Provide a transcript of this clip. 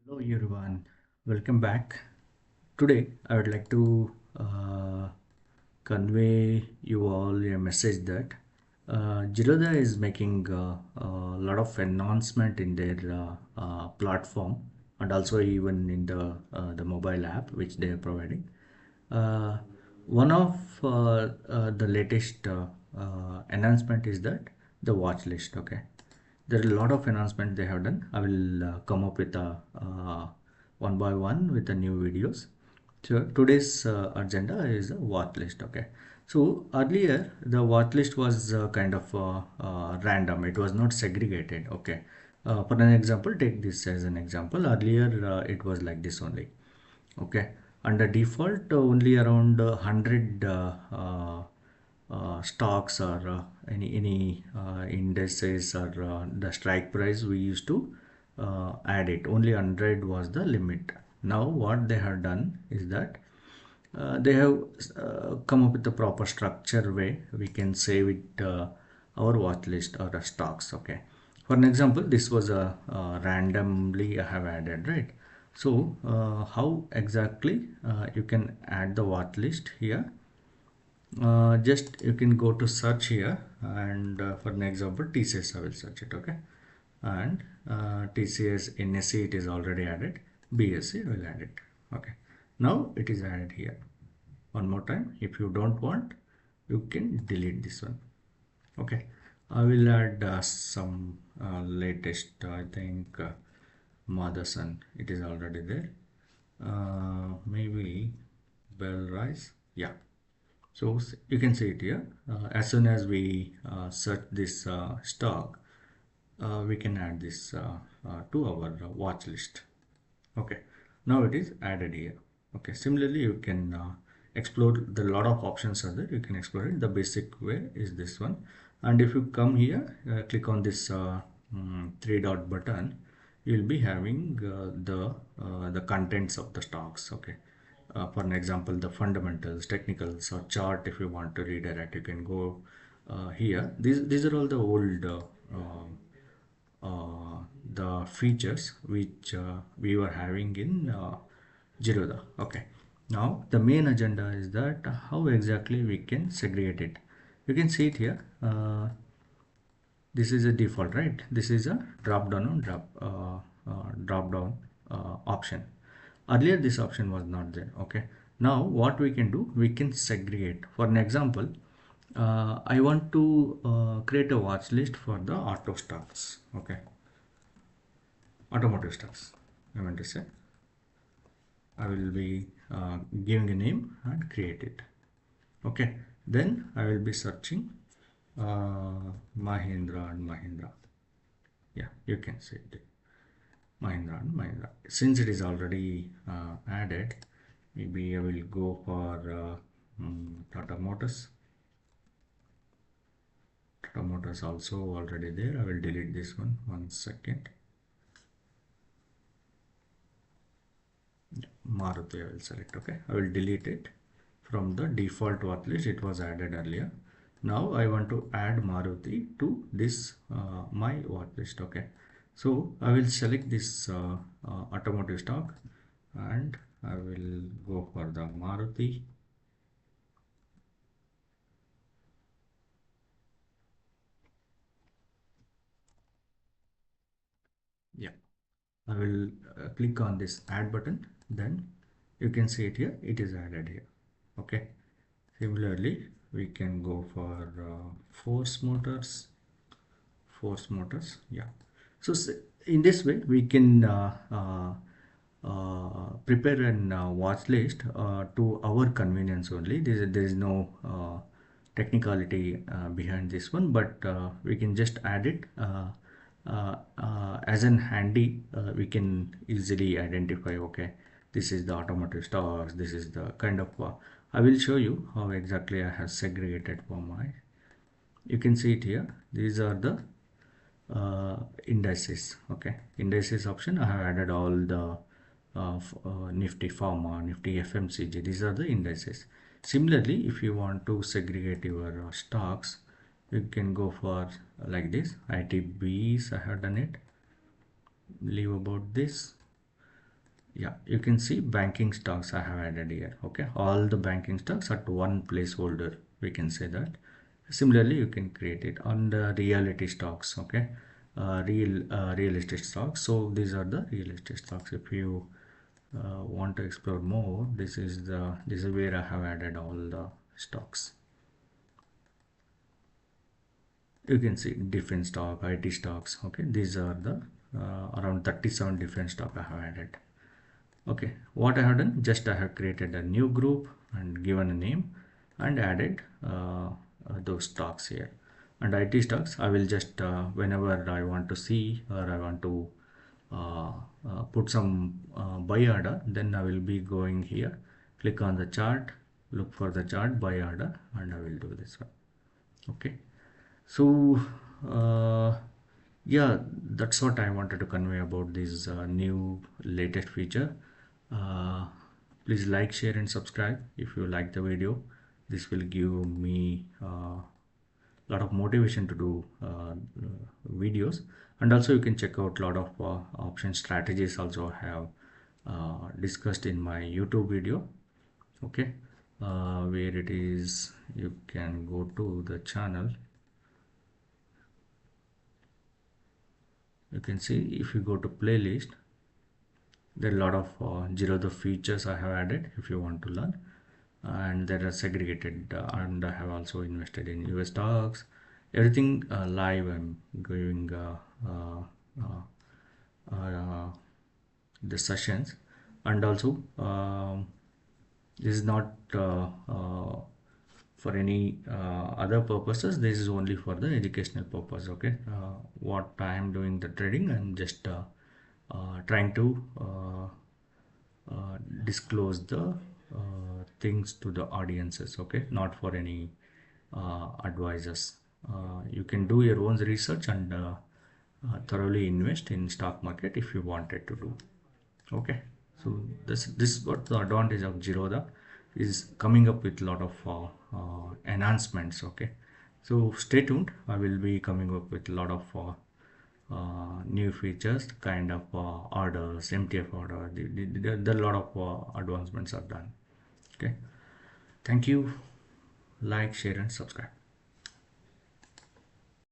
Hello everyone, welcome back. Today I would like to convey you all a message that Zerodha is making a lot of enhancement in their platform and also even in the mobile app which they are providing. Uh, One of the latest enhancement is that the watch list. Okay, there are a lot of announcements they have done. I will come up with a one by one with the new videos. So today's agenda is a watch list. Okay, so earlier the watch list was kind of random. It was not segregated. Okay, for an example, take this as an example. Earlier it was like this only. Okay, under default only around 100 stocks or any indices or the strike price we used to add it. Only 100 was the limit. Now what they have done is that they have come up with the proper structure way we can save it our watch list or stocks. Okay, for an example, this was a randomly I have added, right? So how exactly you can add the watch list here? Just you can go to search here, and for an example TCS I will search it. Okay, and TCS NSE it is already added, BSC I will add it. Okay, now it is added here. One more time, if you don't want you can delete this one. Okay, I will add some latest, I think Motherson, it is already there. Maybe Bell Rice, yeah. So you can see it here. As soon as we search this stock, we can add this to our watch list. Okay, now it is added here. Okay, similarly you can explore the lot of options are there. You can explore it. The basic way is this one, and if you come here, click on this three dot button, you will be having the contents of the stocks. Okay, for an example, the fundamentals, technicals, or chart. If you want to redirect, you can go here. These are all the old the features which we were having in Zerodha. Okay, now the main agenda is that how exactly we can segregate it. You can see it here. This is a default, right? This is a drop down on drop down option. Earlier this option was not there. Okay, now what we can do, we can segregate. For an example, I want to create a watch list for the auto stocks. Okay, automotive stocks I want to say. I will be giving a name and create it. Okay, then I will be searching Mahindra and Mahindra. Yeah, you can see it, Mahindra and Mahindra. Since it is already added, maybe I will go for Tata Motors. Tata Motors also already there. I will delete this one second. Maruti I will select. Okay, I will delete it from the default watch list. It was added earlier. Now I want to add Maruti to this my watch list. Okay, so I will select this automotive stock and I will go for the Maruti. Yeah, I will click on this add button. Then you can see it here. It is added here. Okay, similarly we can go for force motors. Yeah, so in this way we can prepare an watch list to our convenience only. There is no technicality behind this one, but we can just add it as an handy. We can easily identify, okay, this is the automotive stocks, this is the kind of I will show you how exactly I have segregated for my. You can see it here. These are the indices. Okay, indices option, I have added all the Nifty Pharma, Nifty FMCG. These are the indices. Similarly, if you want to segregate your stocks, you can go for like this. ITBs I have done it. Leave about this. Yeah, you can see banking stocks I have added here. Okay, all the banking stocks at one placeholder, we can say that. Similarly, you can create it on the reality stocks. Okay, real estate stocks. So these are the real estate stocks. If you want to explore more, this is where I have added all the stocks. You can see different stock, IT stocks. Okay, these are the around 37 different stock I have added. Okay, what I have done, just I have created a new group and given a name and added those stocks here. And IT stocks, I will just whenever I want to see or I want to uh, put some buy order, then I will be going here, click on the chart, look for the chart buy order, and I will do this one. Okay, so yeah, that's what I wanted to convey about this new latest feature. uh, Please like, share and subscribe if you like the video. This will give me a lot of motivation to do videos. And also you can check out a lot of option strategies also have discussed in my YouTube video. Okay, where it is, you can go to the channel. You can see if you go to playlist, there are a lot of Zerodha features I have added if you want to learn, and there are segregated and I have also invested in US stocks, everything live. I'm giving uh, the sessions. And also this is not for any other purposes. This is only for the educational purpose. Okay, what I am doing the trading, I'm just trying to disclose the things to the audiences. Okay, not for any advisors. You can do your own research and thoroughly invest in stock market if you wanted to do. Okay, so this is what the advantage of Zerodha is, coming up with a lot of enhancements. Okay, so stay tuned. I will be coming up with a lot of new features, kind of orders, MTF order. A lot of advancements are done. Okay, thank you. Like, share and subscribe.